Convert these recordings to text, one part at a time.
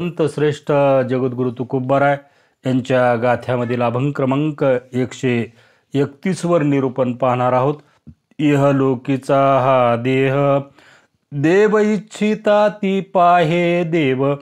संत श्रेष्ठ जगद्गुरु तुकोबाराय यांच्या गाथ्यामधील अभंग क्रमांक 131 वर निरूपण पाहणार आहोत. इहलोकीचा हा देह देव इच्छिता ती पाहे, देव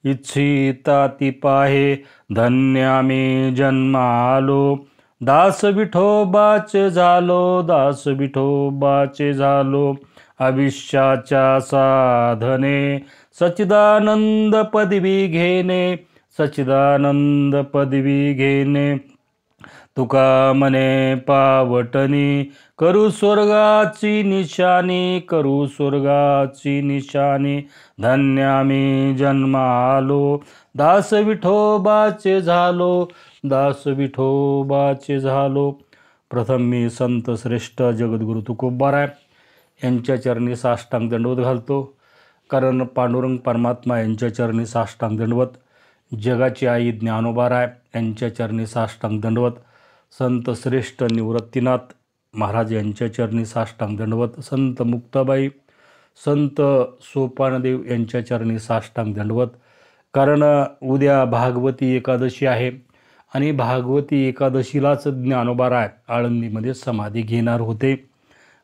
इच्छिता ती पाहे. धन्य आम्ही जन्मालो, दास विठोबाचे झालो, दास विठोबाचे झालो. आयुष्याच्या साधने सच्चिदानंद पदवी घेणे, सच्चिदानंद पदवी घेणे. तुका मने पावटणी करू स्वर्गाची निशाणी, करू स्वर्गाची निशाणी. धन्य आम्ही जन्मालो, दास विठोबाचे झालो, दास विठोबाचे झालो. प्रथम मी संत श्रेष्ठ जगद्गुरु तुकोबाराय यांच्या चरणी साष्टांग दंडवत घालतो. कारण पांडुरंग परमात्मा यांच्या चरणी साष्टांग दंडवत, जगाची आई ज्ञानोबाराय यांच्या चरणी साष्टांग दंडवत, संत श्रेष्ठ निवृत्तीनाथ महाराज यांच्या चरणी साष्टांग दंडवत, संत मुक्ताबाई, संत सोपानदेव यांच्या चरणी साष्टांग दंडवत. कारण उद्या भागवती एकादशी आहे आणि भागवती एकादशीलाच ज्ञानोबाराय आळंदीमध्ये समाधी घेणार होते.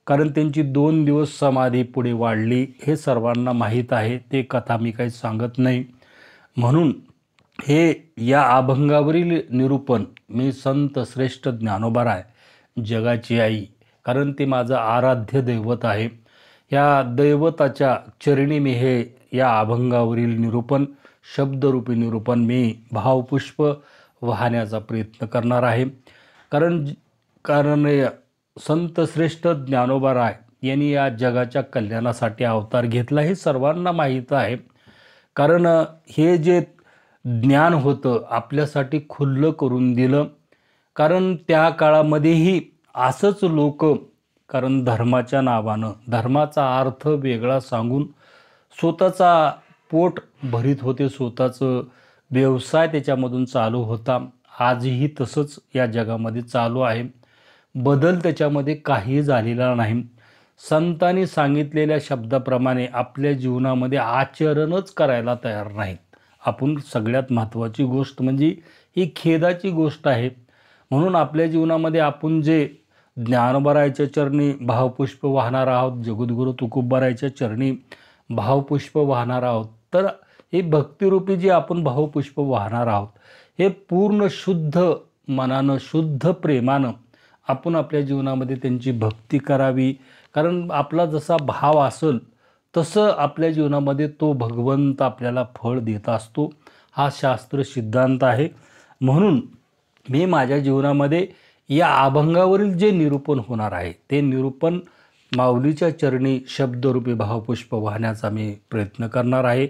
कारण त्यांची 2 दिवस समाधी पुढे वाढली हे सर्वांना माहीत आहे, ते कथा मी काही सांगत नाही. म्हणून हे या अभंगावरील निरूपण मी संत श्रेष्ठ ज्ञानोबाराय जगाची आई, कारण ते माझं आराध्य दैवत आहे, या दैवताच्या चरणी मी हे या अभंगावरील निरूपण, शब्दरूपी निरूपण मी भावपुष्प वाहण्याचा प्रयत्न करणार आहे. कारण संत श्रेष्ठ ज्ञानोबाराय यांनी या जगाच्या कल्याणासाठी अवतार घेतला हे सर्वांना माहीत आहे. कारण हे जे ज्ञान होतं आपल्यासाठी खुल्लं करून दिलं. कारण त्या काळामध्येही असंच लोक कारण धर्माच्या नावानं धर्माचा अर्थ वेगळा सांगून स्वतःचा पोट भरीत होते, स्वतःचं व्यवसाय त्याच्यामधून चालू होता. आजही तसंच या जगामध्ये चालू आहे. बदल त्याच्यामध्ये काही झालेला नाही. संतांनी सांगितलेल्या शब्दाप्रमाणे आपल्या जीवनामध्ये आचरणच करायला तयार नाहीत. आपण सगळ्यात महत्त्वाची गोष्ट म्हणजे ही खेदाची गोष्ट आहे. म्हणून आपल्या जीवनामध्ये आपण जे ज्ञानोबारायच्या चरणी भावपुष्प वाहणार आहोत, जगद्गुरु तुकोबारायच्या चरणी भावपुष्प वाहणार आहोत, तर हे भक्तिरूपी जे आपण भावपुष्प वाहणार आहोत हे पूर्ण शुद्ध मनानं, शुद्ध प्रेमानं आपण आपल्या जीवनामध्ये त्यांची भक्ती करावी. कारण आपला जसा भाव असेल तसं आपल्या जीवनामध्ये तो भगवंत आपल्याला फळ देत असतो. हा शास्त्र सिद्धांत आहे. म्हणून मी माझ्या जीवनामध्ये या अभंगावरील जे निरूपण होणार आहे ते निरूपण माऊलीच्या चरणी शब्दरूपी भावपुष्प वाहण्याचा मी प्रयत्न करणार आहे.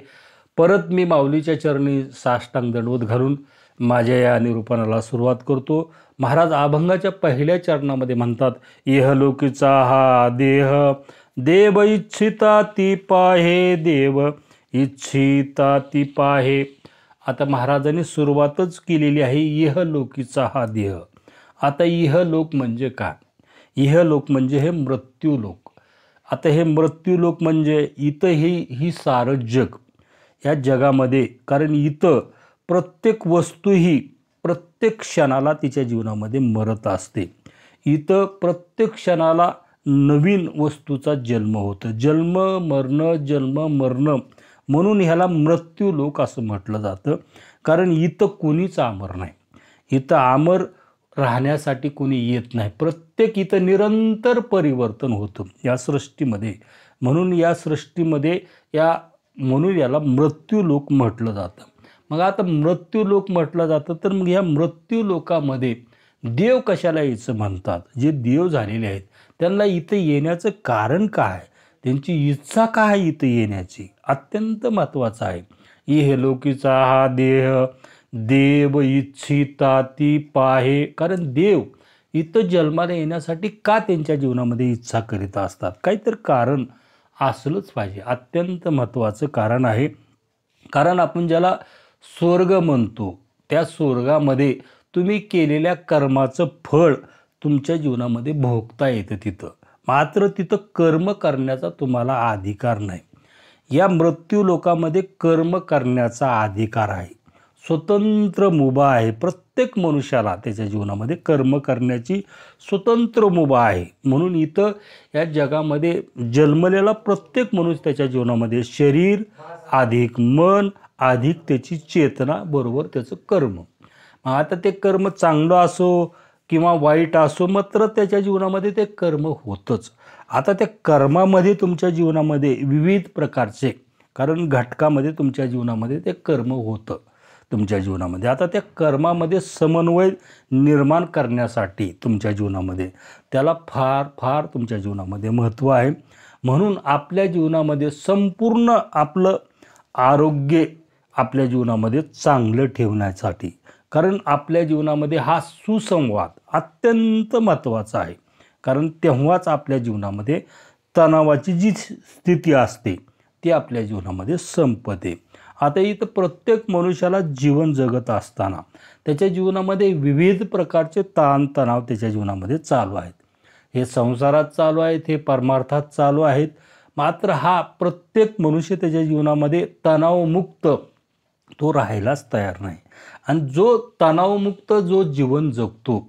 परत मी माऊलीच्या चरणी साष्टांग दंडवत घालून माझ्या या निरूपणाला सुरुवात करतो. महाराज अभंगाच्या पहिल्या चरणामध्ये म्हणतात, इहलोकीचा हा देह देव इच्छिता ती पाहे, देव इच्छिता ती पाहे. आता महाराजांनी सुरुवातच केलेली आहे इहलोकीचा हा देह. आता इहलोक म्हणजे काय? इहलोक म्हणजे हे मृत्यूलोक. आता हे मृत्यूलोक म्हणजे इथं ही सारं जग, या जगामध्ये कारण इथं प्रत्येक वस्तू ही प्रत्येक क्षणाला तिच्या जीवनामध्ये मरत असते. इथं प्रत्येक क्षणाला नवीन वस्तूचा जन्म होतो. जन्म मरण म्हणून ह्याला मृत्यूलोक असं म्हटलं जातं. कारण इथं कोणीच अमर नाही. इथं अमर राहण्यासाठी कोणी येत नाही. प्रत्येक इथं निरंतर परिवर्तन होतं या सृष्टीमध्ये. म्हणून या सृष्टीमध्ये म्हणून याला मृत्यूलोक म्हटलं जातं. मग आता मृत्यूलोक म्हटलं जातं तर मग ह्या मृत्यूलोकामध्ये देव कशाला यायचं म्हणतात? जे देव झालेले आहेत त्यांना इथं येण्याचं कारण काय? त्यांची इच्छा काय इथं येण्याची? अत्यंत महत्त्वाचं आहे. इहलोकीचा हा देह देव इच्छिता ती पाहे. कारण देव इथं जन्माला येण्यासाठी का त्यांच्या जीवनामध्ये इच्छा करीत असतात? काहीतरी कारण असलंच पाहिजे. अत्यंत महत्त्वाचं कारण आहे. कारण आपण ज्याला स्वर्ग म्हणतो त्या स्वर्गामध्ये तुम्ही केलेल्या कर्माचं फळ तुमच्या जीवनामध्ये भोगता येतं तिथं. मात्र तिथं कर्म करण्याचा तुम्हाला अधिकार नाही. या मृत्यू लोकामध्ये कर्म करण्याचा अधिकार आहे, स्वतंत्र मुभा आहे. प्रत्येक मनुष्याला त्याच्या जीवनामध्ये कर्म करण्याची स्वतंत्र मुभा आहे. म्हणून इथं या जगामध्ये जन्मलेला प्रत्येक मनुष्य त्याच्या जीवनामध्ये शरीर अधिक मन अधिक त्याची चेतना बरोबर त्याचं कर्म. आता ते कर्म चांगलं असो किंवा वाईट असो, मात्र त्याच्या जीवनामध्ये ते कर्म होतंच. आता त्या कर्मामध्ये तुमच्या जीवनामध्ये विविध प्रकारचे, कारण घटकामध्ये तुमच्या जीवनामध्ये ते कर्म होतं तुमच्या जीवनामध्ये. आता त्या कर्मामध्ये समन्वय निर्माण करण्यासाठी तुमच्या जीवनामध्ये त्याला फार फार तुमच्या जीवनामध्ये महत्त्व आहे. म्हणून आपल्या जीवनामध्ये संपूर्ण आपलं आरोग्य आपल्या जीवनामध्ये चांगलं ठेवण्यासाठी, कारण आपल्या जीवनामध्ये हा सुसंवाद अत्यंत महत्त्वाचा आहे. कारण तेव्हाच आपल्या जीवनामध्ये तणावाची जी स्थिती असते ती आपल्या जीवनामध्ये संपते. आता इथं प्रत्येक मनुष्याला जीवन जगत असताना त्याच्या जीवनामध्ये विविध प्रकारचे ताणतणाव त्याच्या जीवनामध्ये चालू आहेत. हे संसारात चालू आहेत, हे परमार्थात चालू आहेत. मात्र हा प्रत्येक मनुष्य त्याच्या जीवनामध्ये तणावमुक्त तो राहायलाच तयार नाही. आणि जो तणावमुक्त जो जीवन जगतो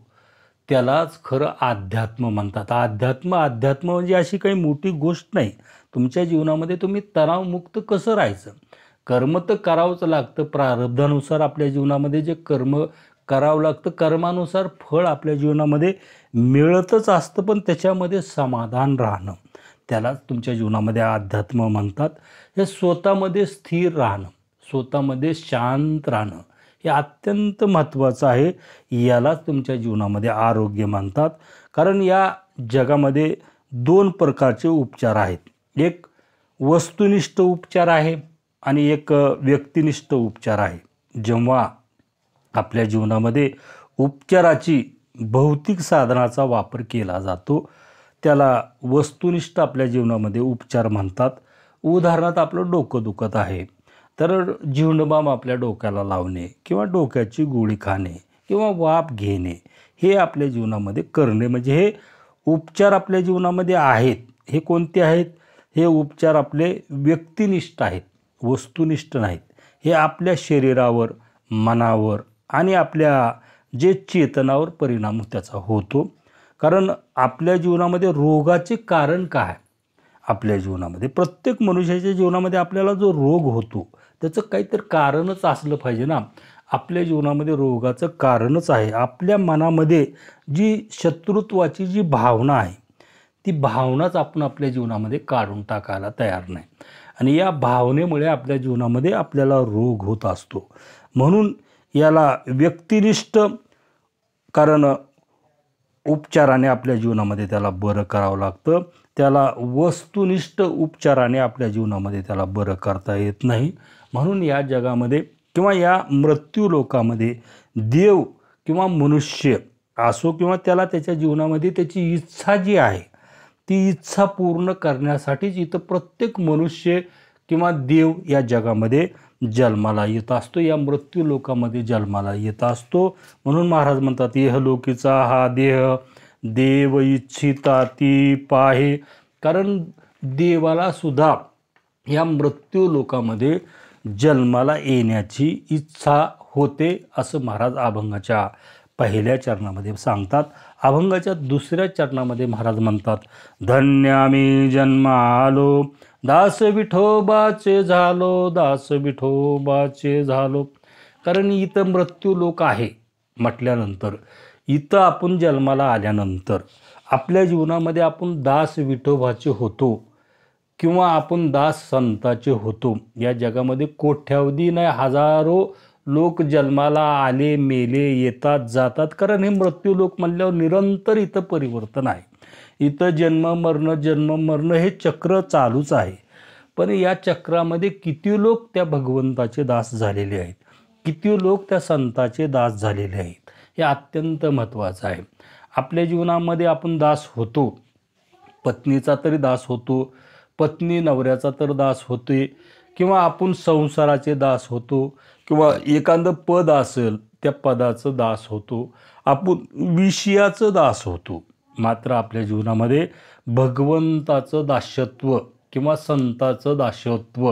त्यालाच खरं अध्यात्म म्हणतात. अध्यात्म म्हणजे अशी काही मोठी गोष्ट नाही. तुमच्या जीवनामध्ये तुम्ही तणावमुक्त कसं राहायचं? कर्म तर करावंच लागतं. प्रारब्धानुसार आपल्या जीवनामध्ये जे कर्म करावं लागतं, कर्मानुसार फळ आपल्या जीवनामध्ये मिळतच असतं. पण त्याच्यामध्ये समाधान राहणं त्यालाच तुमच्या जीवनामध्ये अध्यात्म म्हणतात. हे स्वतःमध्ये स्थिर राहणं, स्वतःमध्ये शांत राहणं हे अत्यंत महत्त्वाचं आहे. यालाच तुमच्या जीवनामध्ये आरोग्य म्हणतात. कारण या जगामध्ये दोन प्रकारचे उपचार आहेत. एक वस्तुनिष्ठ उपचार आहे आणि एक व्यक्तिनिष्ठ उपचार आहे. जेव्हा आपल्या जीवनामध्ये उपचाराची भौतिक साधनाचा वापर केला जातो त्याला वस्तुनिष्ठ आपल्या जीवनामध्ये उपचार म्हणतात. उदाहरणार्थ आपलं डोकं दुखत आहे तर जीवनबाम आपल्या डोक्याला लावणे किंवा डोक्याची गोळी खाणे किंवा वाफ घेणे हे आपल्या जीवनामध्ये करणे, म्हणजे हे उपचार आपल्या जीवनामध्ये आहेत. हे कोणते आहेत? हे उपचार आपले व्यक्तिनिष्ठ आहेत, वस्तुनिष्ठ नाहीत. हे आपल्या शरीरावर, मनावर आणि आपल्या जे चेतनावर परिणाम त्याचा होतो. कारण आपल्या जीवनामध्ये रोगाचे कारण काय? आपल्या जीवनामध्ये प्रत्येक मनुष्याच्या जीवनामध्ये आपल्याला जो रोग होतो त्याचं काहीतरी कारणच असलं पाहिजे ना. आपल्या जीवनामध्ये रोगाचं कारणच आहे आपल्या मनामध्ये जी शत्रुत्वाची जी भावना आहे, ती भावनाच आपण आपल्या जीवनामध्ये काढून टाकायला तयार नाही. आणि या भावनेमुळे आपल्या जीवनामध्ये आपल्याला रोग होत असतो. म्हणून याला व्यक्तिनिष्ठ, कारण उपचाराने आपल्या जीवनामध्ये त्याला बरं करावं लागतं. त्याला वस्तुनिष्ठ उपचाराने आपल्या जीवनामध्ये त्याला बरं करता येत नाही. म्हणून या जगामध्ये किंवा या मृत्यू लोकामध्ये देव किंवा मनुष्य असो किंवा त्याला त्याच्या जीवनामध्ये त्याची इच्छा जी आहे ती इच्छा पूर्ण करण्यासाठीच इथं प्रत्येक मनुष्य किंवा देव या जगामध्ये जन्माला येत असतो, या मृत्यू लोकामध्ये जन्माला येत असतो. म्हणून महाराज म्हणतात इहलोकीचा हा देह देव इच्छिता ती पाहे. कारण देवाला सुद्धा या मृत्यू लोकामध्ये जन्माला येण्याची इच्छा होते असं महाराज अभंगाच्या पहिल्या चरणामध्ये सांगतात. अभंगाच्या दुसऱ्या चरणामध्ये महाराज म्हणतात धन्य आम्ही जन्मा आलो दास विठोबाचे झालो, दास विठोबाचे झालो. कारण इथं मृत्यू लोक आहे म्हटल्यानंतर इथं आपण जन्माला आल्यानंतर आपल्या जीवनामध्ये आपण दास विठोबाचे होतो किंवा आपण दास संताचे होतो. या जगामध्ये कोट्यावधी नाही हजारो लोक जन्माला आले, मेले, येतात जातात. कारण हे मृत्यू लोक म्हणल्यावर निरंतर इथं परिवर्तन आहे. इथं जन्म मरण हे चक्र चालूच आहे. पण या चक्रामध्ये किती लोक त्या भगवंताचे दास झालेले आहेत, किती लोक त्या संताचे दास झालेले आहेत, हे अत्यंत महत्त्वाचं आहे. आपल्या जीवनामध्ये आपण दास होतो, पत्नीचा तरी दास होतो, पत्नी नवऱ्याचा तर दास होते, किंवा आपण संसाराचे दास होतो, किंवा एखादं पद असेल त्या पदाचं दास होतो, आपण विषयाचं दास होतो. मात्र आपल्या जीवनामध्ये भगवंताचं दास्यत्व किंवा संताचं दासत्व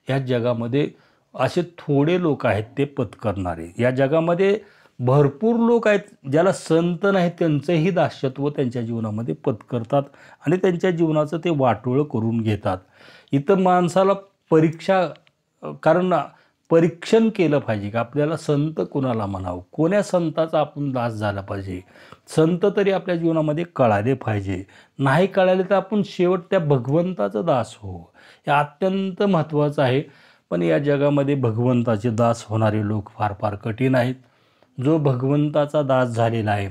या जगामध्ये असे थोडे लोक आहेत ते पत्करणारे. या जगामध्ये भरपूर लोक आहेत ज्याला संत नाही त्यांचंही दासत्व त्यांच्या जीवनामध्ये पत्करतात आणि त्यांच्या जीवनाचं ते वाटोळं करून घेतात. इथं माणसाला परीक्षा कारण परीक्षण केलं पाहिजे की आपल्याला संत कोणाला म्हणावं, कोण्या संताचा आपण दास झाला पाहिजे. संत तरी आपल्या जीवनामध्ये कळाले पाहिजे. नाही कळाले तर आपण शेवट त्या भगवंताचा दास हो. हे अत्यंत महत्त्वाचं आहे. पण या जगामध्ये भगवंताचे दास होणारे लोक फार फार कठीण आहेत. जो भगवंताचा दास झालेला आहे,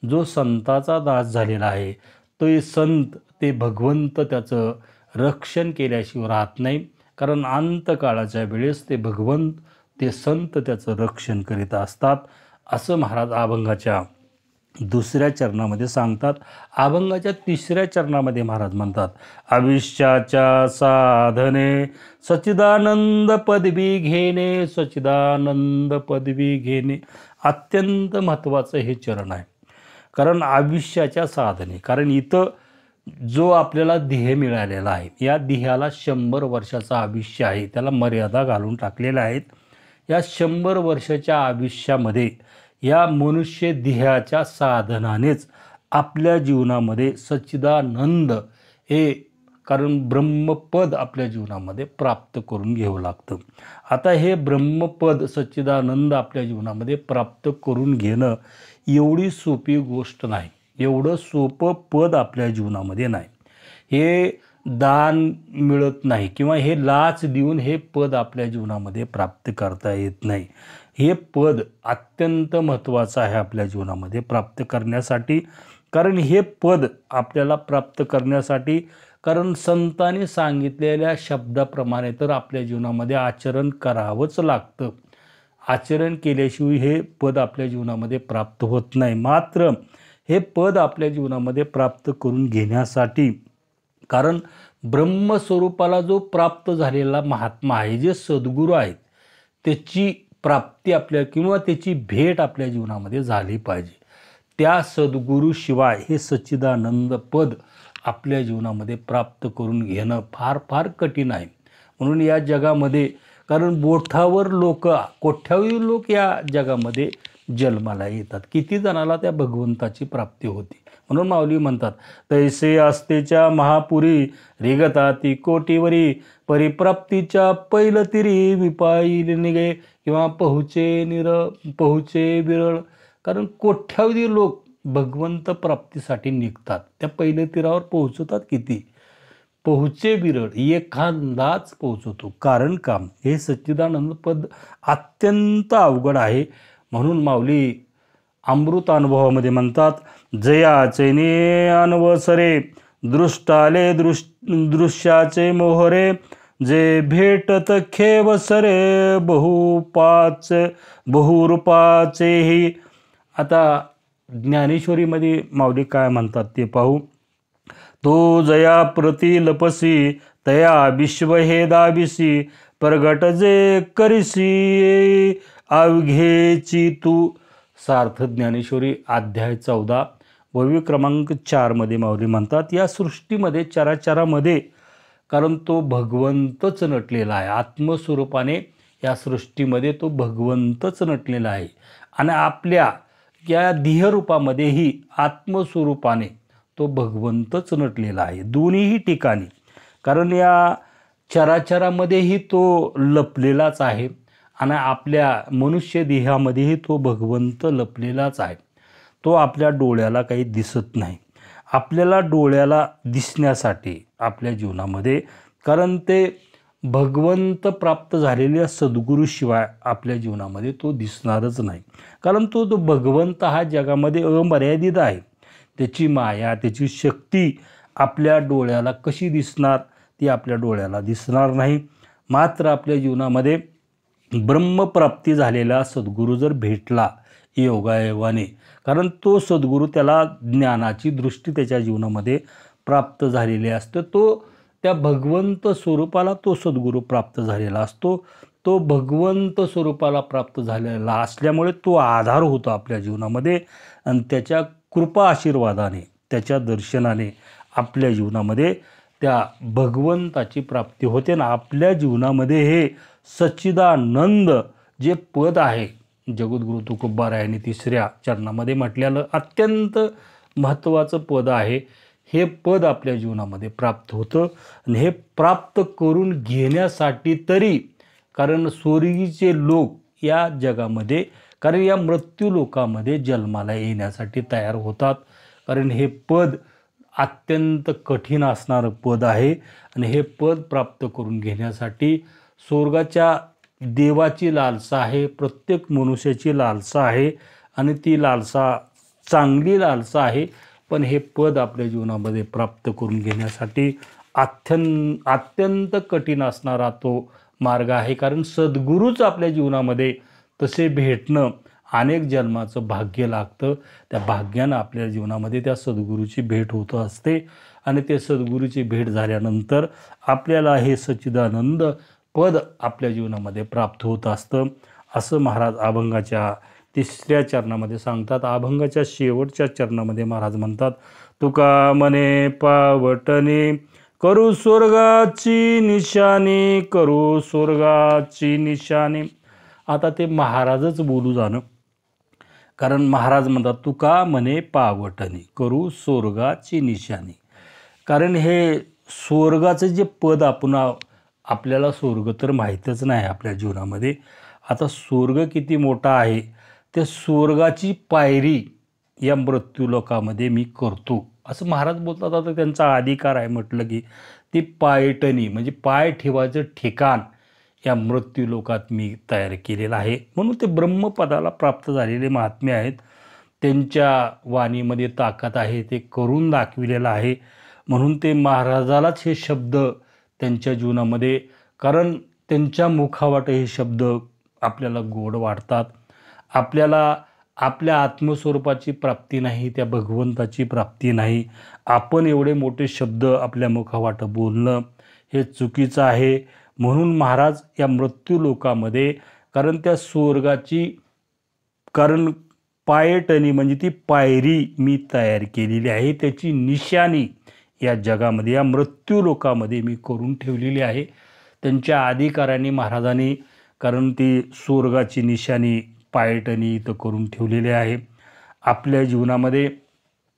जो संताचा दास झालेला आहे, तो संत ते भगवंत त्याचं रक्षण केल्याशिवाय राहत नाही. कारण अंतकाळाच्या वेळेस ते भगवंत ते संत त्याचं रक्षण करीत असतात असं महाराज अभंगाच्या 2ऱ्या चरणामध्ये सांगतात. अभंगाच्या 3ऱ्या चरणामध्ये महाराज म्हणतात, आयुष्याच्या साधने सच्चिदानंद पदवी घेणे, सच्चिदानंद पदवी घेणे. अत्यंत महत्त्वाचं हे चरण आहे. कारण आयुष्याच्या साधने, कारण इथं जो आपल्याला ध्येय मिळालेला आहे, या ध्येयाला 100 वर्षाचं आयुष्य आहे, त्याला मर्यादा घालून टाकलेल्या आहेत. या 100 वर्षाच्या आयुष्यामध्ये या मनुष्य ध्येयाच्या साधनानेच आपल्या जीवनामध्ये सच्चिदानंद हे, कारण ब्रह्मपद आपल्या जीवनामध्ये प्राप्त करून घ्यावं लागतं. आता हे ब्रह्मपद सच्चिदानंद आपल्या जीवनामध्ये प्राप्त करून घेणं एवढी सोपी गोष्ट नाही. एवढं सोपं पद आपल्या जीवनामध्ये नाही. हे दान मिळत नाही किंवा हे लाच देऊन हे पद आपल्या जीवनामध्ये प्राप्त करता येत नाही. हे पद अत्यंत महत्त्वाचं आहे आपल्या जीवनामध्ये प्राप्त करण्यासाठी. कारण हे पद आपल्याला प्राप्त करण्यासाठी, कारण संतांनी सांगितलेल्या शब्दाप्रमाणे तर आपल्या जीवनामध्ये आचरण करावंच लागतं. आचरण केल्याशिवाय हे पद आपल्या जीवनामध्ये प्राप्त होत नाही. मात्र हे पद आपल्या जीवनामध्ये प्राप्त करून घेण्यासाठी, कारण ब्रह्मस्वरूपाला जो प्राप्त झालेला महात्मा आहे, जे सद्गुरू आहेत, त्याची प्राप्ती आपल्या किंवा त्याची भेट आपल्या जीवनामध्ये झाली पाहिजे. त्या सद्गुरूशिवाय हे सच्चिदानंद पद आपल्या जीवनामध्ये प्राप्त करून घेणं फार फार कठीण आहे. म्हणून या जगामध्ये, कारण बोठावर लोक, कोट्यावधी लोक या जगामध्ये जन्माला येतात. किती जणाला त्या भगवंताची प्राप्ती होती. म्हणून माऊली म्हणतात, तैसे असतेच्या महापुरी रेगता ती कोटीवरी, परिप्राप्तीच्या पैल तिरी विपाईल निगे किंवा पोहुचे विरळ. कारण कोट्यावधी लोक भगवंत प्राप्तीसाठी निघतात, त्या पहिल्या तीरावर पोहोचतात किती, पोहुचे विरळ, एखादाच पोहोचतो. कारण काम हे सच्चिदानंद पद अत्यंत अवघड आहे. म्हणून माऊली अमृत अनुभवामध्ये म्हणतात, जयाचे ने अनवसरे दृष्टाले दृश्याचे मोहरे, जे भेटत खेवसरे बहुरूपाचेही. आता ज्ञानेश्वरीमध्ये माऊली काय म्हणतात ते पाहू. तो जया प्रति लपसी तया विश्व हे दाविसी, प्रगट जे करिसी अवघेची तू. सार्थ ज्ञानेश्वरी अध्याय 14 वही क्रमांक 4 मध्ये माऊली म्हणतात, या सृष्टीमध्ये चराचरामध्ये, कारण तो भगवंतच नटलेला आहे. आत्मस्वरूपाने या सृष्टीमध्ये तो भगवंतच नटलेला आहे. आणि आपल्या या ध्येयरूपामध्येही आत्मस्वरूपाने तो भगवंतच नटलेला आहे. दोन्हीही ठिकाणी, कारण या चराचरामध्येही तो लपलेलाच आहे आणि आपल्या मनुष्य देहामध्येही तो भगवंत लपलेलाच आहे. तो आपल्या डोळ्याला काही दिसत नाही. आपल्याला डोळ्याला दिसण्यासाठी आपल्या जीवनामध्ये, कारण ते भगवंत प्राप्त झालेल्या सद्गुरूशिवाय आपल्या जीवनामध्ये तो दिसणारच नाही. कारण तो भगवंत हा जगामध्ये अमर्यादित आहे. त्याची माया, त्याची शक्ती आपल्या डोळ्याला कशी दिसणार, ती आपल्या डोळ्याला दिसणार नाही. मात्र आपल्या जीवनामध्ये ब्रह्मप्राप्ती झालेला सद्गुरू जर भेटला योगायोगाने, कारण तो सद्गुरू, त्याला ज्ञानाची दृष्टी त्याच्या जीवनामध्ये प्राप्त झालेली असते. तो त्या भगवंत स्वरूपाला तो सद्गुरू प्राप्त झालेला असतो. तो भगवंत स्वरूपाला प्राप्त झालेला असल्यामुळे तो आधार होतो आपल्या जीवनामध्ये. आणि त्याच्या कृपा आशीर्वादाने, त्याच्या दर्शनाने आपल्या जीवनामध्ये त्या भगवंताची प्राप्ती होते ना. आपल्या जीवनामध्ये हे सच्चिदानंद जे पद आहे, जगद्गुरु तुकोबारायांनी 3ऱ्या चरणामध्ये म्हटलेलं अत्यंत महत्त्वाचं पद आहे. हे पद आपल्या जीवनामध्ये प्राप्त होतं आणि हे प्राप्त करून घेण्यासाठी तरी, कारण स्वर्गीचे लोक या जगामध्ये, कारण या मृत्यू लोकामध्ये जन्माला येण्यासाठी तयार होतात. कारण हे पद अत्यंत कठीण असणारं पद आहे आणि हे पद प्राप्त करून घेण्यासाठी स्वर्गाच्या देवाची लालसा आहे, प्रत्येक मनुष्याची लालसा आहे आणि ती लालसा चांगली लालसा आहे. पण हे पद आपल्या जीवनामध्ये प्राप्त करून घेण्यासाठी अत्यंत कठीण असणारा तो मार्ग आहे. कारण सद्गुरूच आपल्या जीवनामध्ये तसे भेटणं अनेक जन्माचं भाग्य लागतं. त्या भाग्यानं आपल्या जीवनामध्ये त्या सद्गुरूची भेट होत असते आणि ते सद्गुरूची भेट झाल्यानंतर आपल्याला हे सच्चिदानंद पद आपल्या जीवनामध्ये प्राप्त होत असतं, असं महाराज अभंगाच्या 3ऱ्या चरणामध्ये सांगतात. अभंगाच्या शेवटच्या चरणामध्ये महाराज म्हणतात, तुका मने पावटणे करू स्वर्गाची निशाणी, करू स्वर्गाची निशाणी. आता ते महाराजच बोलू जाणं, कारण महाराज म्हणतात तुका मने पावटणे करू स्वर्गाची निशाणी. कारण हे स्वर्गाचं जे पद आपल्याला स्वर्ग तर माहीतच नाही आपल्या जीवनामध्ये. आता स्वर्ग किती मोठा आहे, त्या स्वर्गाची पायरी या मृत्यूलोकामध्ये मी करतो असं महाराज बोलतात. आता त्यांचा अधिकार आहे, म्हटलं की ती पायटणी म्हणजे पाय ठेवायचं ठिकाण या मृत्यूलोकात मी तयार केलेलं आहे. म्हणून ते ब्रह्मपदाला प्राप्त झालेले महात्मे आहेत, त्यांच्या वाणीमध्ये ताकद आहे, ते करून दाखविलेलं आहे. म्हणून ते महाराजालाच हे शब्द त्यांच्या जीवनामध्ये, कारण त्यांच्या मुखावाटे हे शब्द आपल्याला गोड वाटतात. आपल्याला आपल्या आत्मस्वरूपाची प्राप्ती नाही, त्या भगवंताची प्राप्ती नाही. आपण एवढे मोठे शब्द आपल्या मुखावाटं बोलणं हे चुकीचं आहे. म्हणून महाराज या मृत्यू लोकामध्ये, कारण त्या स्वर्गाची, कारण पायटणी म्हणजे ती पायरी मी तयार केलेली आहे, त्याची निशाणी या जगामध्ये या मृत्यू लोकामध्ये मी करून ठेवलेली आहे. त्यांच्या अधिकाराने महाराजांनी, कारण ती स्वर्गाची निशाणी पायटणी इथं करून ठेवलेली आहे. आपल्या जीवनामध्ये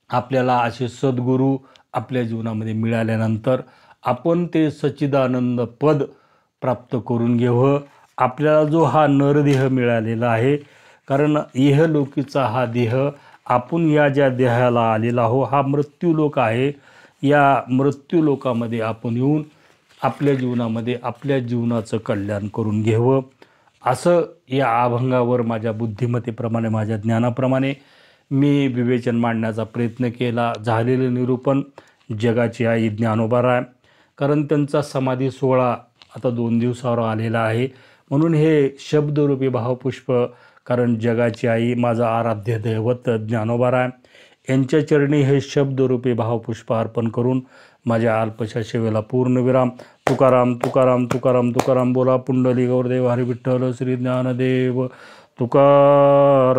आपल्याला असे सद्गुरू आपल्या जीवनामध्ये मिळाल्यानंतर आपण ते सच्चिदानंद पद प्राप्त करून घ्यावं. आपल्याला जो हा नरदेह मिळालेला आहे, कारण इहलोकीचा हा देह, आपण या ज्या देहाला आलेला आहो हा मृत्यूलोक आहे. या मृत्यूलोकामध्ये आपण येऊन आपल्या जीवनामध्ये आपल्या जीवनाचं कल्याण करून घ्यावं, असं या अभंगावर माझ्या बुद्धिमत्तेप्रमाणे, माझ्या ज्ञानाप्रमाणे मी विवेचन मांडण्याचा प्रयत्न केला. झालेलं निरूपण जगाची आई ज्ञानोबाराय, कारण त्यांचा समाधी सोहळा आता 2 दिवसावर आलेला आहे. म्हणून हे शब्दरूपी भावपुष्प, कारण जगाची आई माझा आराध्य दैवत ज्ञानोबाराय यांच्या चरणी हे शब्दरूपी भावपुष्प अर्पण करून माझ्या अल्पशा सेवेला पूर्णविराम. तुकाराम तुकाराम तुकाराम तुकाराम. बोला पुंडली गौरदेव हरी विठ्ठल श्री ज्ञानदेव तुकाराम.